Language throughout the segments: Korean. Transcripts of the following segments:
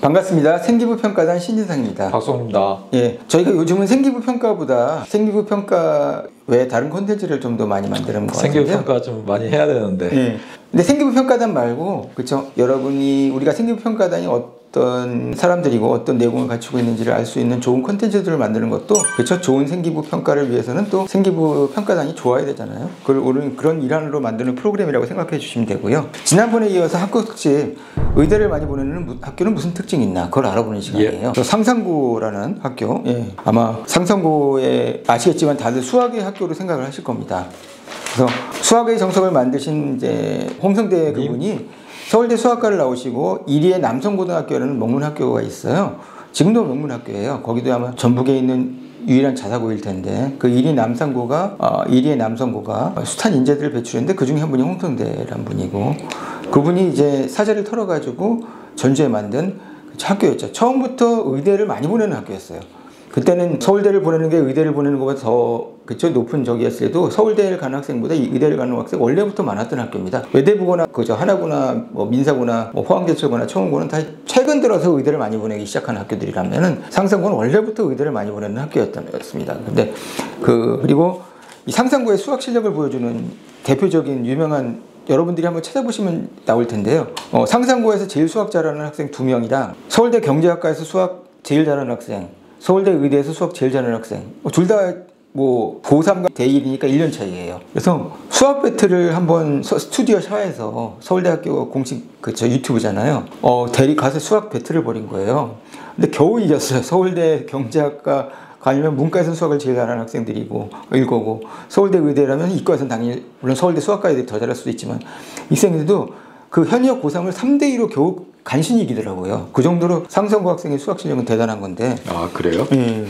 반갑습니다. 생기부 평가단 신진상입니다. 박성입니다. 예, 저희가 요즘은 생기부 평가보다 생기부 평가 외에 다른 콘텐츠를 좀 더 많이 만드는 것 같아요. 생기부 평가 좀 많이 해야 되는데. 예. 근데 생기부 평가단 말고, 그렇죠? 우리가 생기부 평가단이 어떤 사람들이고 어떤 내용을 갖추고 있는지를 알 수 있는 좋은 콘텐츠들을 만드는 것도, 그렇죠? 좋은 생기부 평가를 위해서는 또 생기부 평가단이 좋아야 되잖아요. 그런 일환으로 만드는 프로그램이라고 생각해 주시면 되고요. 지난번에 이어서 학교 특집, 의대를 많이 보내는 학교는 무슨 특징이 있나, 그걸 알아보는 시간이에요. 예. 상상고라는 학교, 예. 아마 상상고에 아시겠지만 다들 수학의 학교로 생각을 하실 겁니다. 그래서 수학의 정석을 만드신 이제 홍성대 그분이 서울대 수학과를 나오시고 이리의 남성고등학교라는 명문학교가 있어요. 지금도 명문학교예요. 거기도 아마 전북에 있는 유일한 자사고일 텐데, 그 이리의 남성고가 숱한 인재들을 배출했는데 그 중에 한 분이 홍성대라는 분이고, 그분이 이제 사재를 털어가지고 전주에 만든 학교였죠. 처음부터 의대를 많이 보내는 학교였어요. 그때는 서울대를 보내는 게 의대를 보내는 것보다 더 그쵸 높은 적이었을 때도 서울대를 가는 학생보다 의대를 가는 학생 원래부터 많았던 학교입니다. 외대부거나 그저 하나구나 뭐 민사구나 뭐 포항제철구나 청운고는 다 최근 들어서 의대를 많이 보내기 시작한 학교들이라면은 상상고는 원래부터 의대를 많이 보내는 학교였습니다. 근데 그리고 이 상상고의 수학 실력을 보여주는 대표적인 유명한, 여러분들이 한번 찾아보시면 나올 텐데요. 상상고에서 제일 수학 잘하는 학생 2명이랑 서울대 경제학과에서 수학 제일 잘하는 학생, 서울대 의대에서 수학 제일 잘하는 학생, 둘 다 뭐 고3과 대1이니까 1년 차이예요. 그래서 수학 배틀을 한번 스튜디오 샤에서, 서울대학교 공식 유튜브잖아요. 대리 가서 수학 배틀을 벌인 거예요. 근데 겨우 이겼어요. 서울대 경제학과 아니면 문과에서는 수학을 제일 잘하는 학생들이고 일 거고, 서울대 의대라면 이과에서는 당연히 물론 서울대 수학과 애들이 더 잘할 수도 있지만 이 학생들도 그 현역 고3을 3대2로 겨우 간신히 이기더라고요. 그 정도로 상상고 학생의 수학 실력은 대단한 건데. 아, 그래요? 예.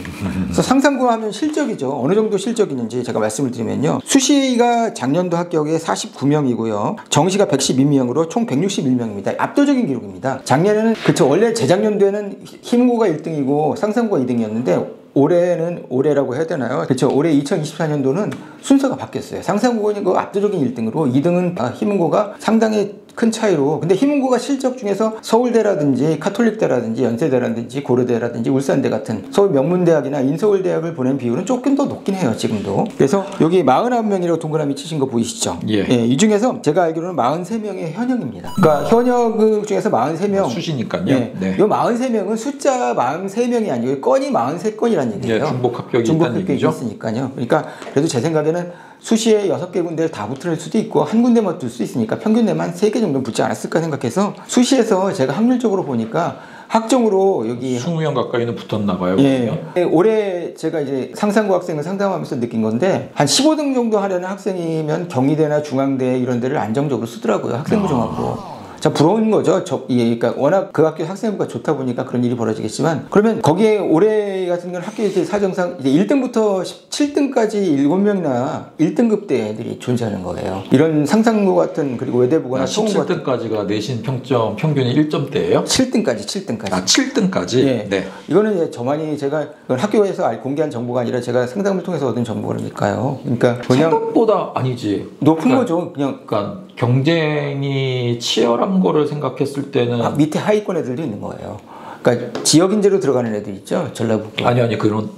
그래서 상상고 하면 실적이죠. 어느 정도 실적이 있는지 제가 말씀을 드리면요. 수시가 작년도 합격에 49명이고요. 정시가 112명으로 총 161명입니다. 압도적인 기록입니다. 작년에는, 그쵸, 원래 재작년도에는 희문고가 1등이고 상상고가 2등이었는데 올해라고 해야 되나요? 그렇죠. 올해 2024년도는 순서가 바뀌었어요. 상상고는 그 압도적인 1등으로 2등은 희문고가 상당히 큰 차이로. 근데 희문고가 실적 중에서 서울대라든지 카톨릭대라든지 연세대라든지 고려대라든지 울산대 같은 서울 명문대학이나 인서울대학을 보낸 비율은 조금 더 높긴 해요, 지금도. 그래서 여기 49명이라고 동그라미 치신 거 보이시죠? 예. 예, 이 중에서 제가 알기로는 43명의 현역입니다. 그러니까 현역 중에서 43명. 수시니까요. 예. 네. 이 43명은 숫자 43명이 아니고 건이 43건이라는 얘기예요. 예, 중복 합격이 있으니까요. 그러니까 그래도 제 생각에는 수시에 6개 군데를 다 붙을 수도 있고 한 군데만 둘 수 있으니까 평균 내만 3개 정도는 붙지 않았을까 생각해서, 수시에서 제가 확률적으로 보니까 학종으로 여기 20명 가까이는 붙었나 봐요. 예. 올해 제가 이제 상상고 학생을 상담하면서 느낀 건데, 한 15등 정도 하려는 학생이면 경희대나 중앙대 이런 데를 안정적으로 쓰더라고요. 학생부 종합으로. 자, 부러운 거죠. 그러니까 워낙 그 학교 학생부가 좋다 보니까 그런 일이 벌어지겠지만, 그러면 거기에 올해 같은 경우는 학교 이제 사정상 이제 1등부터 7등까지 7명이나 1등급대 애들이 존재하는 거예요. 이런 상상고 같은, 그리고 외대부거나 17등까지가 내신 평점 평균이 1점대예요? 7등까지. 아, 7등까지? 예. 네. 이거는 이제 저만이, 제가 이건 학교에서 공개한 정보가 아니라 제가 상담을 통해서 얻은 정보니까요. 그러니까 그냥 생각보다 아니지. 높은 거죠. 그러니까 경쟁이 치열한 거를 생각했을 때는 밑에 하위권 애들도 있는 거예요. 그러니까 지역 인재로 들어가는 애들 있죠. 전라북도. 아니 그런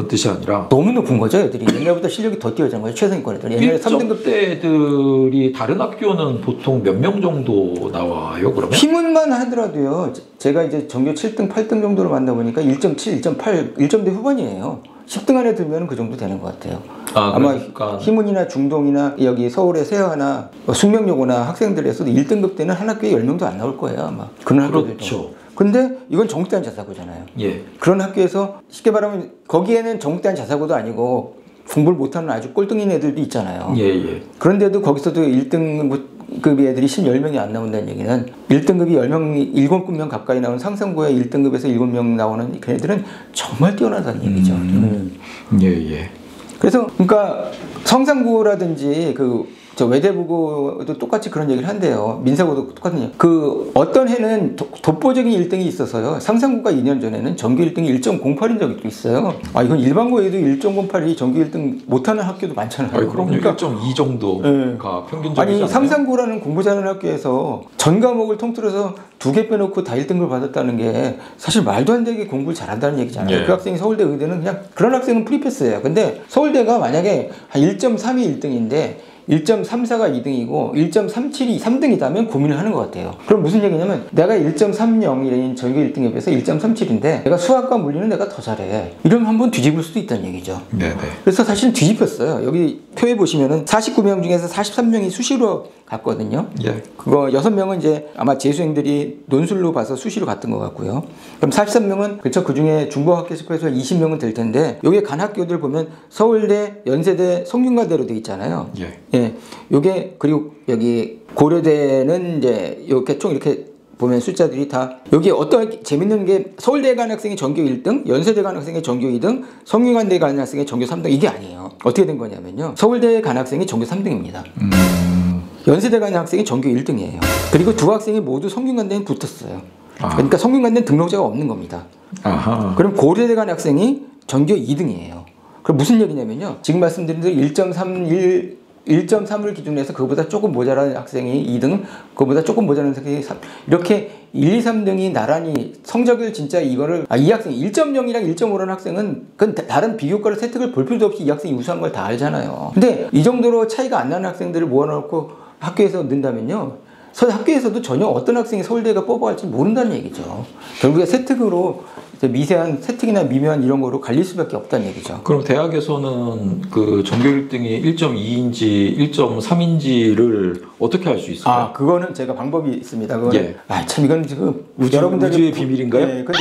뜻이 아니라 너무 높은 거죠. 애들이 옛날보다 실력이 더 뛰어진 거예요. 최상위권 애들. 옛날에 3등급 대 애들이 다른 학교는 보통 몇 명 정도 나와요, 그러면? 희문만 하더라도요. 제가 이제 전교 7등, 8등 정도로 만나보니까 1.7, 1.8, 1점대 후반이에요. 10등 안에 들면 그 정도 되는 것 같아요. 아마 그러니까 희문이나 중동이나 여기 서울의 세화나 숙명여고나 학생들에서도 1등급 때는 한 학교에 10명도 안 나올 거예요, 아마. 그런 학교들도. 그렇죠. 근데 이건 정대한 자사고잖아요. 예. 그런 학교에서 쉽게 말하면 거기에는 정대한 자사고도 아니고 공부를 못하는 아주 꼴등인 애들도 있잖아요. 예. 그런데도 거기서도 1등급의 애들이 10명이 안 나온다는 얘기는 1등급이 10명, 7명 가까이 나오는 상상고에 1등급에서 7명 나오는 그 애들은 정말 뛰어나다는 얘기죠. 예. 그래서 그러니까 성상고라든지 저 외대부고도 똑같이 그런 얘기를 한대요. 민사고도 똑같은 그 어떤 해는 독보적인 1등이 있어서요. 상상고가 2년 전에는 전교 1등이 1.08인 적이 있어요. 아 이건 일반고에도 1.08이 전교 1등 못하는 학교도 많잖아요. 아니, 그럼요. 그러니까 1.2 정도가 네. 평균적이잖아요. 아니 상상고라는 공부 잘하는 학교에서 전 과목을 통틀어서 2개 빼놓고 다 1등을 받았다는 게 사실 말도 안 되게 공부를 잘한다는 얘기잖아요. 예. 그 학생이 서울대 의대는 그냥 그런 학생은 프리패스예요. 근데 서울대가 만약에 한 1.3이 1등인데 1.34가 2등이고 1.37이 3등이다면 고민을 하는 것 같아요. 그럼 무슨 얘기냐면 내가 1.30이라는 전교 1등에 비해서 1.37인데 내가 수학과 물리는 내가 더 잘해. 이러면 한번 뒤집을 수도 있다는 얘기죠. 네네. 그래서 사실 뒤집혔어요. 여기 표에 보시면은 49명 중에서 43명이 수시로 갔거든요. 예. 그거 6명은 이제 아마 재수생들이 논술로 봐서 수시로 갔던 것 같고요. 그럼 43명은 그쵸, 그 중에 중복학교 습해서 20명은 될 텐데 여기 간 학교들 보면 서울대, 연세대, 성균관대로 돼 있잖아요. 예. 예. 요게 그리고 여기 고려대는 이제 이렇게 총 이렇게 보면 숫자들이 다 여기 어떤 재밌는 게 서울대 간 학생이 전교 1등, 연세대 간 학생이 전교 2등, 성균관대 간 학생이 전교 3등 이게 아니에요. 어떻게 된 거냐면요. 서울대 간 학생이 전교 3등입니다. 연세대 간 학생이 전교 1등이에요. 그리고 두 학생이 모두 성균관대에 붙었어요. 그러니까 성균관대는 등록자가 없는 겁니다. 아하. 그럼 고려대 간 학생이 전교 2등이에요. 그럼 무슨 얘기냐면요. 지금 말씀드린 대로 1.3을 기준으로 해서 그보다 조금 모자란 학생이 2등, 그보다 조금 모자란 학생이 3, 이렇게 1, 2, 3등이 나란히 성적을 진짜 이거를 이 학생이 1.0이랑 1.5라는 학생은 그건 다른 비교과를 세특을 볼 필요도 없이 이 학생이 우수한 걸 다 알잖아요. 근데 이 정도로 차이가 안 나는 학생들을 모아놓고 학교에서 넣는다면요. 학교에서도 전혀 어떤 학생이 서울대가 뽑아갈지 모른다는 얘기죠. 결국에 세특으로 미세한 세특이나 미묘한 이런 거로 갈릴 수밖에 없다는 얘기죠. 그럼 대학에서는 그 전교 1등이 1.2인지 1.3인지를 어떻게 알 수 있을까요? 아, 그거는 제가 방법이 있습니다. 그거는 예. 참 이건 지금 우주의 비밀인가요? 네, 근데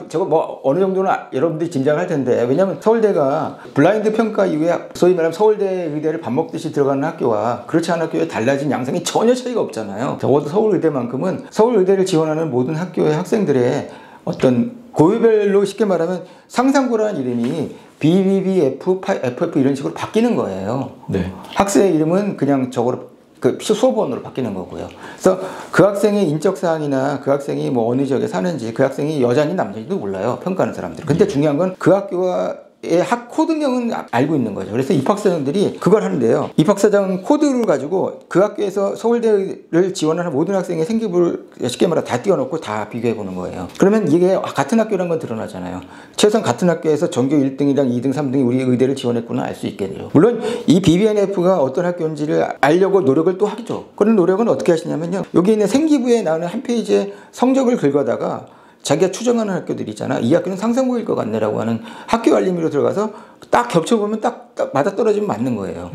저거 뭐 어느 정도는 여러분들이 짐작할 텐데 왜냐하면 서울대가 블라인드 평가 이후에 소위 말하면 서울대 의대를 밥 먹듯이 들어가는 학교와 그렇지 않은 학교에 달라진 양상이 전혀 차이가 없잖아요. 적어도 서울의대만큼은 서울의대를 지원하는 모든 학교의 학생들의 어떤 고유별로 쉽게 말하면 상상고라는 이름이 BBB, FF 이런 식으로 바뀌는 거예요. 네. 학생의 이름은 그냥 저거로 그 수업원으로 바뀌는 거고요. 그래서 그 학생의 인적 사항이나 그 학생이 뭐 어느 지역에 사는지 그 학생이 여자인지 남자인지도 몰라요. 평가하는 사람들. 근데 중요한 건 그 학교의 학 코드명은 알고 있는 거죠. 그래서 입학사정들이 그걸 하는데요. 입학사정 코드를 가지고 그 학교에서 서울대를 지원하는 모든 학생의 생기부를 쉽게 말해 다 띄워놓고 다 비교해 보는 거예요. 그러면 이게 같은 학교라는 건 드러나잖아요. 최소한 같은 학교에서 전교 1등이랑 2등, 3등이 우리 의대를 지원했구나 알 수 있게 돼요. 물론 이 BBNF가 어떤 학교인지를 알려고 노력을 또 하죠. 그런 노력은 어떻게 하시냐면요. 여기 있는 생기부에 나오는 한 페이지에 성적을 긁어다가 자기가 추정하는 학교들이 있잖아. 이 학교는 상상고일 것 같네라고 하는 학교 알림으로 들어가서 딱 겹쳐보면 딱 맞아떨어지면 맞는 거예요.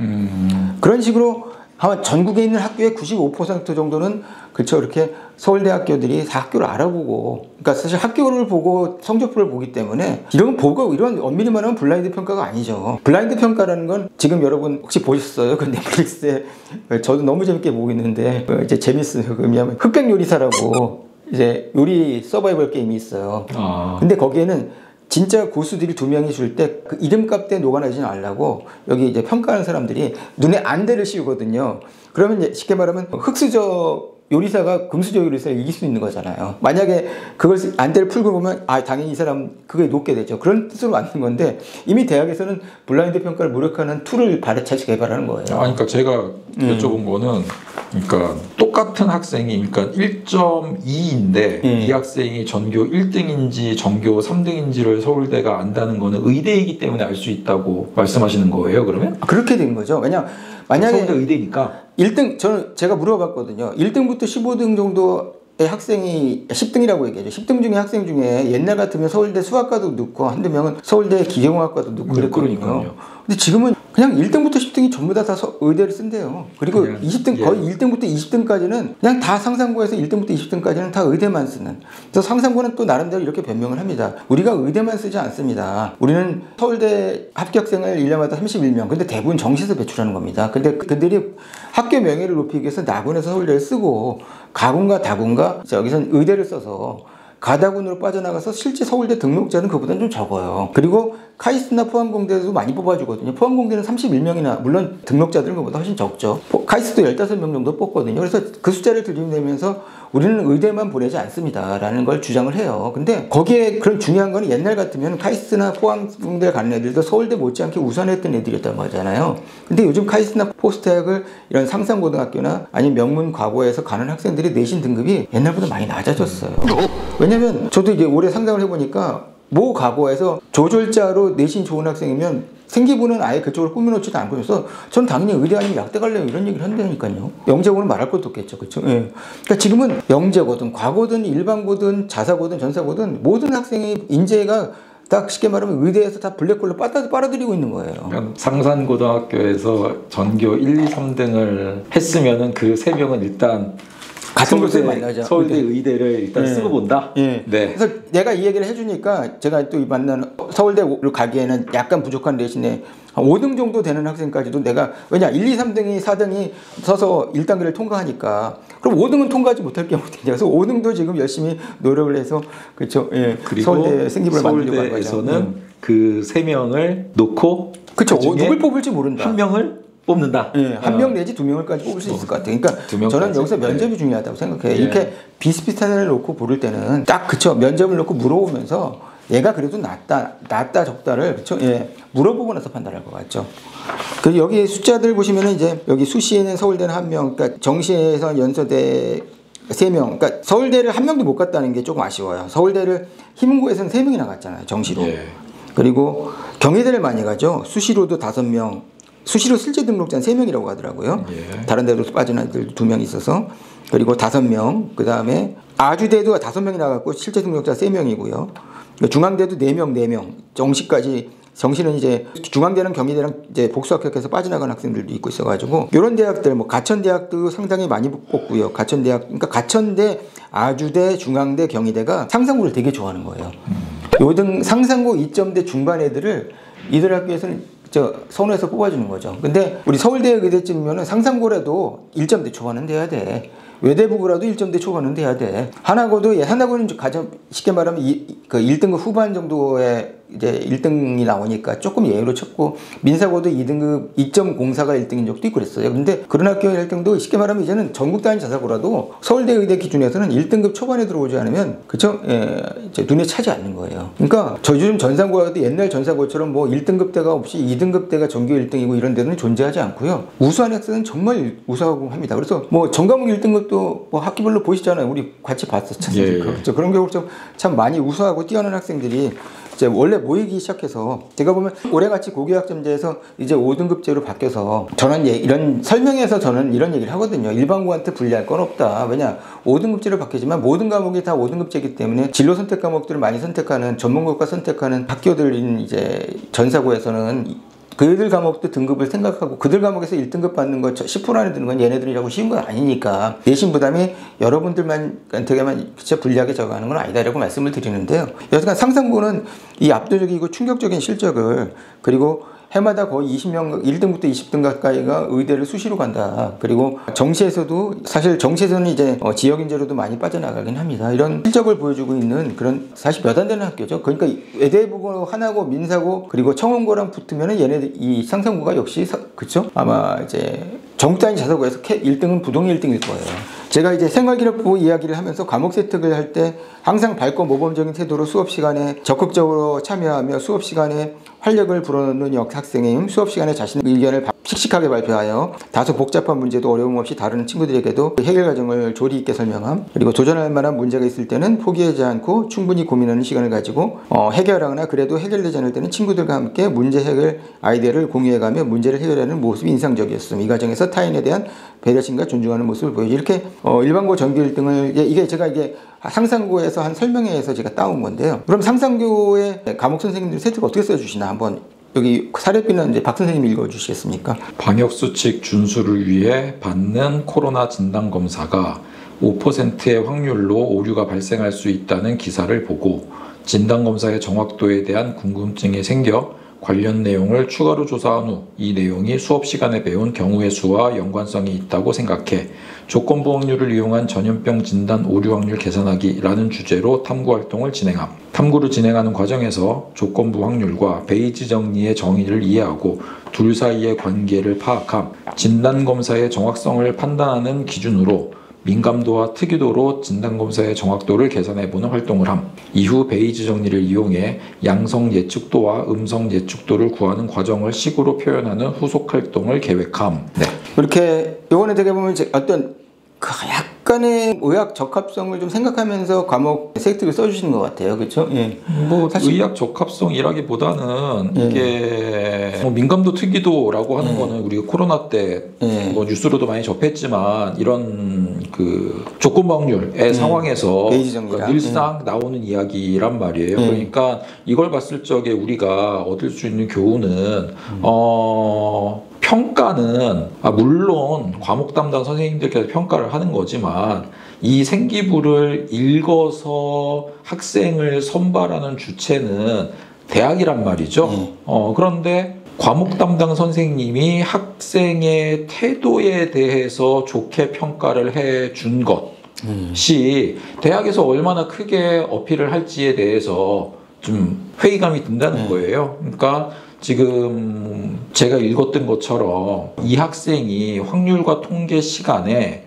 그런 식으로 아마 전국에 있는 학교의 95% 정도는 그렇죠. 이렇게 서울대 학교들이 다 학교를 알아보고, 그러니까 사실 학교를 보고 성적표를 보기 때문에 이런 보고 이런 엄밀히 말하면 블라인드 평가가 아니죠. 블라인드 평가라는 건 지금 여러분 혹시 보셨어요? 그 넷플릭스에 저도 너무 재밌게 보고 있는데 이제 재밌어요. 그러면 흑백 요리사라고 이제 요리 서바이벌 게임이 있어요. 근데 거기에는 진짜 고수들이 2명이 줄 때 그 이름값에 녹아나지 않으려고 여기 이제 평가하는 사람들이 눈에 안대를 씌우거든요. 그러면 이제 쉽게 말하면 흑수저 요리사가 금수저 요리사를 이길 수 있는 거잖아요. 만약에 그걸 안대를 풀고 보면 당연히 이 사람 그게 높게 되죠. 그런 뜻으로 만든 건데 이미 대학에서는 블라인드 평가를 무력화하는 툴을 개발하는 거예요. 그러니까 제가 여쭤본 거는 그러니까 똑같은 학생이 그러니까 1.2인데 이 학생이 전교 1등인지 전교 3등인지를 서울대가 안다는 거는 의대이기 때문에 알 수 있다고 말씀하시는 거예요, 그러면? 그렇게 된 거죠. 왜냐 만약에 서울대 의대니까 1등 제가 물어봤거든요. 1등부터 15등 정도의 학생이 10등이라고 얘기하죠. 10등 중에 학생 중에 옛날 같으면 서울대 수학과도 넣고 한두 명은 서울대 기계공학과도 넣고 그랬거든요. 그러니까요. 근데 지금은 그냥 1등부터 10등이 전부 다 의대를 쓴대요. 그리고 20등 거의 1등부터 20등까지는 그냥 다 상상고에서 1등부터 20등까지는 다 의대만 쓰는. 그래서 상상고는 또 나름대로 이렇게 변명을 합니다. 우리가 의대만 쓰지 않습니다. 우리는 서울대 합격생을 1년마다 31명. 근데 대부분 정시에서 배출하는 겁니다. 근데 그들이 학교 명예를 높이기 위해서 나군에서 서울대를 쓰고 가군과 다군과 여기선 의대를 써서 가다군으로 빠져나가서 실제 서울대 등록자는 그보다는 좀 적어요. 그리고 카이스트나 포항공대도 많이 뽑아주거든요. 포항공대는 31명이나 물론 등록자들보다 훨씬 적죠. 카이스트도 15명 정도 뽑거든요. 그래서 그 숫자를 들이대면서 우리는 의대만 보내지 않습니다 라는 걸 주장을 해요. 근데 거기에 그런 중요한 거는 옛날 같으면 카이스트나 포항공대 가는 애들도 서울대 못지않게 우선했던 애들이었단 말이잖아요. 근데 요즘 카이스트나 포스트대학을 이런 상산고등학교나 아니면 명문 과고에서 가는 학생들이 내신 등급이 옛날보다 많이 낮아졌어요. 왜냐면 저도 이제 올해 상담을 해보니까 모 과고에서 조졸자로 내신 좋은 학생이면 생기부는 아예 그쪽으로 꾸며놓지도 않고 있어서 전 당연히 의대 아니면 약대 갈래요 이런 얘기를 한다니까요. 영재고는 말할 것도 없겠죠. 그렇죠? 예. 그러니까 지금은 영재고든 과고든 일반고든 자사고든 전사고든 모든 학생의 인재가 딱 쉽게 말하면 의대에서 다 블랙홀로 빨아들이고 있는 거예요. 그러니까 상산고등학교에서 전교 1, 2, 3등을 했으면은 그 3명은 일단 같은 곳에 만나자. 서울대 의대를 일단 네. 쓰고 본다. 네. 네. 그래서 내가 이 얘기를 해주니까 제가 또 만난 서울대를 가기에는 약간 부족한 대신에 5등 정도 되는 학생까지도 내가 왜냐 1, 2, 3등이 4등이 서서 1단계를 통과하니까 그럼 5등은 통과하지 못할 경우도 있냐. 그래서 5등도 지금 열심히 노력을 해서 그렇죠. 예. 그리고 서울대 생기부를 만들려고 한 거죠. 서울대에서는 그 3명을 놓고 그렇죠. 그중에 누굴 뽑을지 모른다. 한 명을 뽑는다. 예, 한 명 내지 2명을까지 뽑을 수 있을 것 같아요. 그러니까 저는 여기서 면접이 중요하다고 생각해요. 이렇게 비슷비슷한 애를 놓고 고를 때는 딱 그쵸 면접을 놓고 물어보면서 얘가 그래도 낫다 적다를 그쵸 예, 물어보고 나서 판단할 것 같죠. 그리고 여기 숫자들 보시면은 이제 여기 수시에는 서울대는 1명, 그러니까 정시에서 연서대 3명, 그러니까 서울대를 1명도 못 갔다는 게 조금 아쉬워요. 서울대를 희문고에서는 3명이 나갔잖아요. 정시로. 예. 그리고 경희대를 많이 가죠. 수시로도 5명. 수시로 실제 등록자는 3명이라고 하더라고요. 예. 다른 데로 빠진 아이들 2명 있어서. 그리고 5명. 그 다음에 아주대도 5명이 나갔고 실제 등록자 3명이고요. 중앙대도 4명. 정시는 이제 중앙대랑 경희대랑 이제 복수 합격해서 빠져나간 학생들도 있고 있어가지고 이런 대학들 뭐 가천대학도 상당히 많이 뽑고요. 가천대학 그러니까 가천대, 아주대, 중앙대, 경희대가 상상고를 되게 좋아하는 거예요. 요등 상상고 2점대 중반 애들을 이들 학교에서는 선호해서 뽑아주는 거죠. 근데 우리 서울대 의대쯤이면 상상고라도 1점대 초반은 돼야 돼. 외대부고라도 1점대 초반은 돼야 돼. 하나고는 가장 쉽게 말하면 그 1등급 후반 정도의 이제 1등이 나오니까 조금 예외로 쳤고 민사고도 2등급 2.04가 1등인 적도 있고 그랬어요. 근데 그런 학교의 1등도 쉽게 말하면 이제는 전국 단위 자사고라도 서울대 의대 기준에서는 1등급 초반에 들어오지 않으면 그쵸? 예, 이제 눈에 차지 않는 거예요. 그러니까 저 요즘 전산고라도 옛날 전산고처럼 뭐 1등급 대가 없이 2등급 대가 전교 1등이고 이런 데는 존재하지 않고요. 우수한 학생은 정말 우수하고 합니다. 그래서 뭐 전과목 1등급도 뭐 학기별로 보시잖아요. 우리 같이 봤었잖아요. 예. 그렇죠. 그런 경우 참 많이 우수하고 뛰어난 학생들이 이제 원래 모이기 시작해서 제가 보면 올해같이 고교학점제에서 이제 5등급제로 바뀌어서 저는 이런 설명에서 저는 이런 얘기를 하거든요. 일반고한테 불리할 건 없다. 왜냐 5등급제로 바뀌지만 모든 과목이 다 5등급제이기 때문에 진로 선택 과목들을 많이 선택하는 전문고과 선택하는 학교들인 이제 전사고에서는 그들 과목도 등급을 생각하고 그들 과목에서 1등급 받는 거 10% 안에 드는 건 얘네들이라고 쉬운 건 아니니까 내신 부담이 여러분들한테만 진짜 불리하게 적용하는 건 아니다라고 말씀을 드리는데요. 여하간 상상고는 이 압도적이고 충격적인 실적을 그리고 해마다 거의 20명, 1등부터 20등 가까이가 의대를 수시로 간다. 그리고 정시에서도 사실 정시에서는 이제 지역 인재로도 많이 빠져나가긴 합니다. 이런 실적을 보여주고 있는 그런 사실 몇 안 되는 학교죠. 그러니까 외대부고, 하나고, 민사고 그리고 청원고랑 붙으면은 얘네들 이 상상고가 역시 그쵸? 아마 이제 전국 단위 자사고에서 1등은 부동의 1등일 거예요. 제가 이제 생활기록부 이야기를 하면서 과목 세특을 할 때 항상 밝고 모범적인 태도로 수업 시간에 적극적으로 참여하며 수업 시간에 활력을 불어넣는 학생임, 수업 시간에 자신의 의견을 씩씩하게 발표하여 다소 복잡한 문제도 어려움 없이 다른 친구들에게도 해결 과정을 조리 있게 설명함. 그리고 도전할 만한 문제가 있을 때는 포기하지 않고 충분히 고민하는 시간을 가지고 해결하거나 그래도 해결되지 않을 때는 친구들과 함께 문제 해결 아이디어를 공유해가며 문제를 해결하는 모습이 인상적이었음. 이 과정에서 타인에 대한 배려심과 존중하는 모습을 보여줘. 이렇게 일반고 전교 1등을 이게 제가 이게 상상고에서 한 설명회에서 제가 따온 건데요. 그럼 상상고의 과목 선생님들 세특 어떻게 써주시나 한번 여기 사례비는 이제 박 선생님이 읽어주시겠습니까? 방역수칙 준수를 위해 받는 코로나 진단검사가 5%의 확률로 오류가 발생할 수 있다는 기사를 보고 진단검사의 정확도에 대한 궁금증이 생겨 관련 내용을 추가로 조사한 후 이 내용이 수업 시간에 배운 경우의 수와 연관성이 있다고 생각해 조건부 확률을 이용한 전염병 진단 오류 확률 계산하기라는 주제로 탐구 활동을 진행함. 탐구를 진행하는 과정에서 조건부 확률과 베이지 정리의 정의를 이해하고 둘 사이의 관계를 파악함. 진단검사의 정확성을 판단하는 기준으로 민감도와 특이도로 진단검사의 정확도를 계산해보는 활동을 함. 이후 베이지 정리를 이용해 양성 예측도와 음성 예측도를 구하는 과정을 식으로 표현하는 후속 활동을 계획함. 네. 이렇게 요번에 되게 보면 어떤 그 약간의 의학 적합성을 좀 생각하면서 과목 세트를 써주시는 것 같아요, 그렇죠? 예. 뭐 사실 의학 적합성이라기보다는 이게 뭐 민감도 특이도라고 하는 거는 우리가 코로나 때 뭐 뉴스로도 많이 접했지만 이런 그 조건부 확률의 상황에서 그러니까 늘상 나오는 이야기란 말이에요. 그러니까 이걸 봤을 적에 우리가 얻을 수 있는 교훈은 평가는 물론 과목 담당 선생님들께서 평가를 하는 거지만 이 생기부를 읽어서 학생을 선발하는 주체는 대학이란 말이죠. 그런데 과목 담당 선생님이 학생의 태도에 대해서 좋게 평가를 해준 것이 대학에서 얼마나 크게 어필을 할지에 대해서 좀 회의감이 든다는 거예요. 그러니까 지금 제가 읽었던 것처럼 이 학생이 확률과 통계 시간에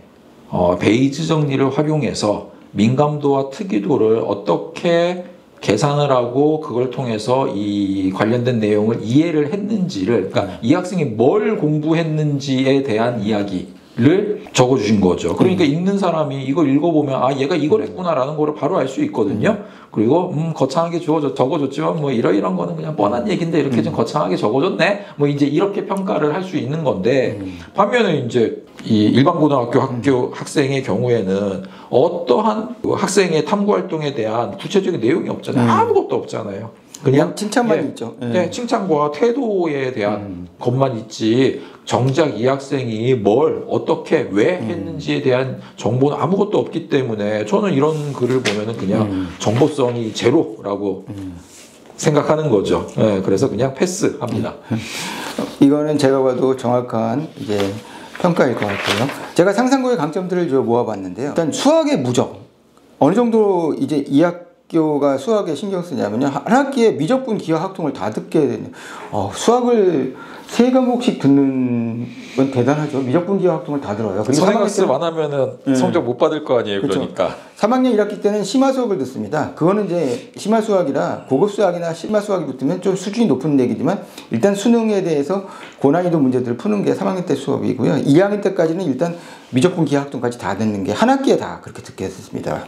베이지 정리를 활용해서 민감도와 특이도를 어떻게 계산을 하고 그걸 통해서 이 관련된 내용을 이해를 했는지를, 그러니까 이 학생이 뭘 공부했는지에 대한 이야기를 적어주신 거죠. 그러니까 읽는 사람이 이걸 읽어보면 아 얘가 이걸 했구나라는 거를 바로 알 수 있거든요. 그리고 거창하게 적어줬지만 뭐 이런 거는 그냥 뻔한 얘기인데 이렇게 좀 거창하게 적어줬네. 뭐 이제 이렇게 평가를 할 수 있는 건데 반면에 이제 이 일반 고등학교 학생의 경우에는 어떠한 학생의 탐구 활동에 대한 구체적인 내용이 없잖아요. 아무것도 없잖아요. 그냥 칭찬만 있죠. 네, 칭찬과 태도에 대한 것만 있지 정작 이 학생이 뭘 어떻게 왜 했는지에 대한 정보는 아무것도 없기 때문에 저는 이런 글을 보면은 그냥 정보성이 제로라고 생각하는 거죠. 네, 그래서 그냥 패스합니다. 이거는 제가 봐도 정확한 이제 평가일 것 같아요. 제가 상상고의 강점들을 좀 모아봤는데요. 일단 수학의 무적. 어느 정도 이제 이 학교가 수학에 신경 쓰냐면요. 한 학기에 미적분, 기하, 학통을 다 듣게 되는. 수학을 3과목씩 듣는 건 대단하죠. 미적분, 기하, 학통을 다 들어요. 그리고 선행학습 안 하면은 성적 못 받을 거 아니에요. 그렇죠. 그러니까. 3학년 1학기 때는 심화 수학을 듣습니다. 그거는 이제 심화 수학이라 고급 수학이나 심화 수학이 붙으면 좀 수준이 높은 얘기지만 일단 수능에 대해서 고난이도 문제들을 푸는 게 3학년 때 수업이고요. 2학년 때까지는 일단 미적분, 기하, 학통까지 다 듣는 게 한 학기에 다 그렇게 듣게 했습니다.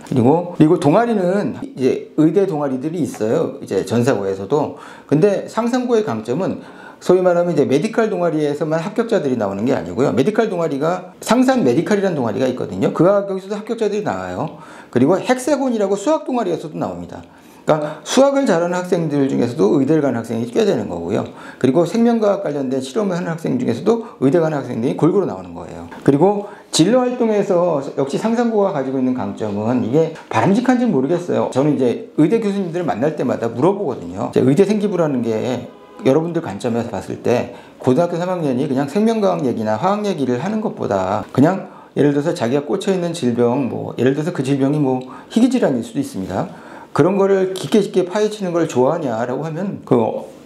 그리고 동아리는 이제 의대 동아리들이 있어요. 이제 전사고에서도. 근데 상상고의 강점은 소위 말하면 이제 메디칼 동아리에서만 합격자들이 나오는 게 아니고요. 메디칼 동아리가 상산 메디칼이라는 동아리가 있거든요. 거기서도 합격자들이 나와요. 그리고 헥사곤이라고 수학 동아리에서도 나옵니다. 그러니까 수학을 잘하는 학생들 중에서도 의대를 가는 학생이 꽤 되는 거고요. 그리고 생명과학 관련된 실험을 하는 학생 중에서도 의대 가는 학생들이 골고루 나오는 거예요. 그리고 진로 활동에서 역시 상상고가 가지고 있는 강점은 이게 바람직한지는 모르겠어요. 저는 이제 의대 교수님들을 만날 때마다 물어보거든요. 이제 의대 생기부라는 게 여러분들 관점에서 봤을 때 고등학교 3학년이 그냥 생명과학 얘기나 화학 얘기를 하는 것보다 그냥 예를 들어서 자기가 꽂혀있는 질병, 뭐 예를 들어서 그 질병이 뭐 희귀질환일 수도 있습니다. 그런 거를 깊게 파헤치는 걸 좋아하냐라고 하면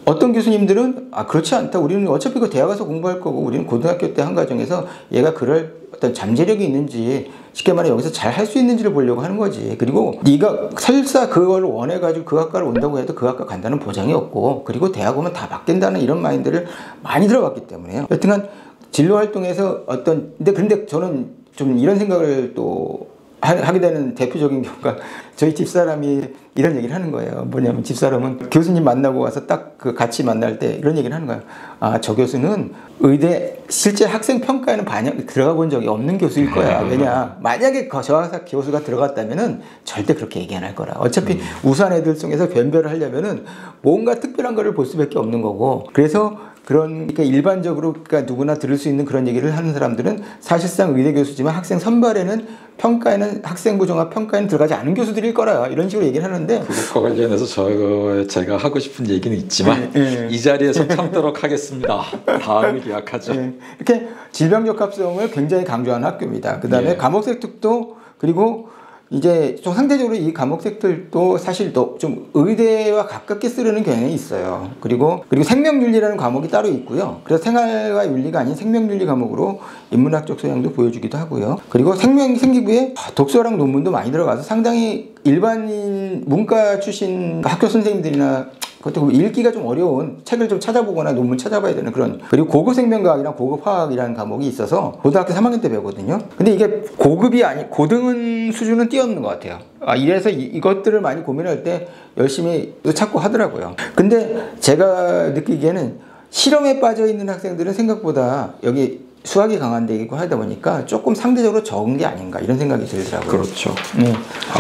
어떤 교수님들은 그렇지 않다. 우리는 어차피 그 대학 가서 공부할 거고 우리는 고등학교 때 한 과정에서 얘가 그럴 어떤 잠재력이 있는지 쉽게 말해 여기서 잘 할 수 있는지를 보려고 하는 거지. 그리고 네가 설사 그걸 원해가지고 그 학과를 온다고 해도 그 학과 간다는 보장이 없고 그리고 대학 오면 다 바뀐다는 이런 마인드를 많이 들어봤기 때문에요. 여튼간 진로 활동에서 근데 저는 좀 이런 생각을 또 하게 되는 대표적인 경우가 저희 집사람이 이런 얘기를 하는 거예요. 뭐냐면 집사람은 교수님 만나고 와서 딱 그 같이 만날 때 이런 얘기를 하는 거예요. 저 교수는 의대 실제 학생 평가에는 들어가 본 적이 없는 교수일 거야. 왜냐 만약에 저 교수가 들어갔다면은 절대 그렇게 얘기 안 할 거라. 어차피 우수한 애들 중에서 변별을 하려면은 뭔가 특별한 거를 볼 수밖에 없는 거고. 그래서 그러니까 일반적으로 그러니까 누구나 들을 수 있는 그런 얘기를 하는 사람들은 사실상 의대 교수지만 학생 선발에는 평가에는 학생부 종합 평가에는 들어가지 않은 교수들일 거라 이런 식으로 얘기를 하는데 그것과 관련해서 제가 하고 싶은 얘기는 있지만 이 자리에서 참도록 하겠습니다. 다음을 기약하죠. 이렇게 질병적합성을 굉장히 강조하는 학교입니다. 그 다음에 과목색 특도 그리고 이제 좀 상대적으로 이 과목색들도 사실 좀 의대와 가깝게 쓰려는 경향이 있어요. 그리고 생명윤리라는 과목이 따로 있고요. 그래서 생활과 윤리가 아닌 생명윤리 과목으로 인문학적 소양도 보여주기도 하고요. 그리고 생기부에 독서랑 논문도 많이 들어가서 상당히 일반인 문과 출신 학교 선생님들이나 그것도 읽기가 좀 어려운 책을 좀 찾아보거나 논문 찾아봐야 되는 그런. 그리고 고급 생명과학이랑 고급 화학이라는 과목이 있어서 고등학교 3학년 때 배우거든요. 근데 이게 고급이 아니 고등 수준은 뛰어넘는 것 같아요. 이래서 이것들을 많이 고민할 때 열심히 찾고 하더라고요. 근데 제가 느끼기에는 실험에 빠져 있는 학생들은 생각보다 여기 수학이 강한 데이고 하다 보니까 조금 상대적으로 적은 게 아닌가 이런 생각이 들더라고요. 그렇죠.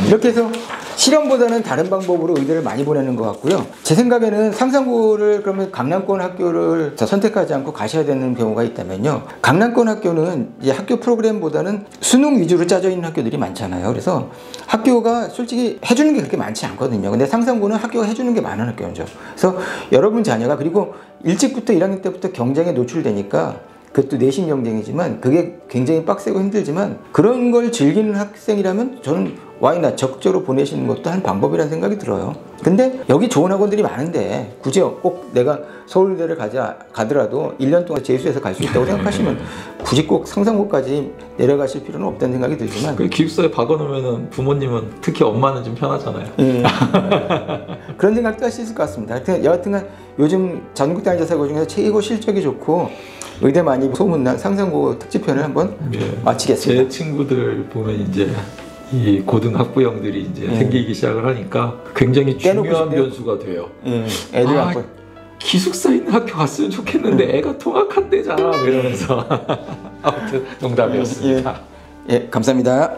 이렇게 해서 실험보다는 다른 방법으로 의대를 많이 보내는 것 같고요. 제 생각에는 상산고를 그러면 강남권 학교를 선택하지 않고 가셔야 되는 경우가 있다면요. 강남권 학교는 이제 학교 프로그램보다는 수능 위주로 짜져 있는 학교들이 많잖아요. 그래서 학교가 솔직히 해주는 게 그렇게 많지 않거든요. 근데 상산고는 학교가 해주는 게 많은 학교죠. 그래서 여러분 자녀가 그리고 일찍부터 1학년 때부터 경쟁에 노출되니까 그것도 내신 경쟁이지만 그게 굉장히 빡세고 힘들지만 그런 걸 즐기는 학생이라면 저는 와이나 적극적으로 보내시는 것도 한 방법이라는 생각이 들어요. 근데 여기 좋은 학원들이 많은데 굳이 꼭 내가 서울대를 가더라도 1년 동안 재수해서 갈 수 있다고 생각하시면 굳이 꼭 상산고까지 내려가실 필요는 없다는 생각이 들지만 기숙사에 박아놓으면 부모님은 특히 엄마는 좀 편하잖아요. 그런 생각도 할 수 있을 것 같습니다. 여하튼 요즘 전국대 자사고 중에서 최고 실적이 좋고 의대 많이 소문난 상산고 특집편을 한번 마치겠습니다. 제 친구들 보면 이제 이 고등학부형들이 이제 생기기 시작을 하니까 굉장히 중요한 변수가 돼요. 애들 갖고 기숙사 있는 학교 갔으면 좋겠는데 애가 통학한대잖아 이러면서 아무튼 농담이었습니다. 감사합니다.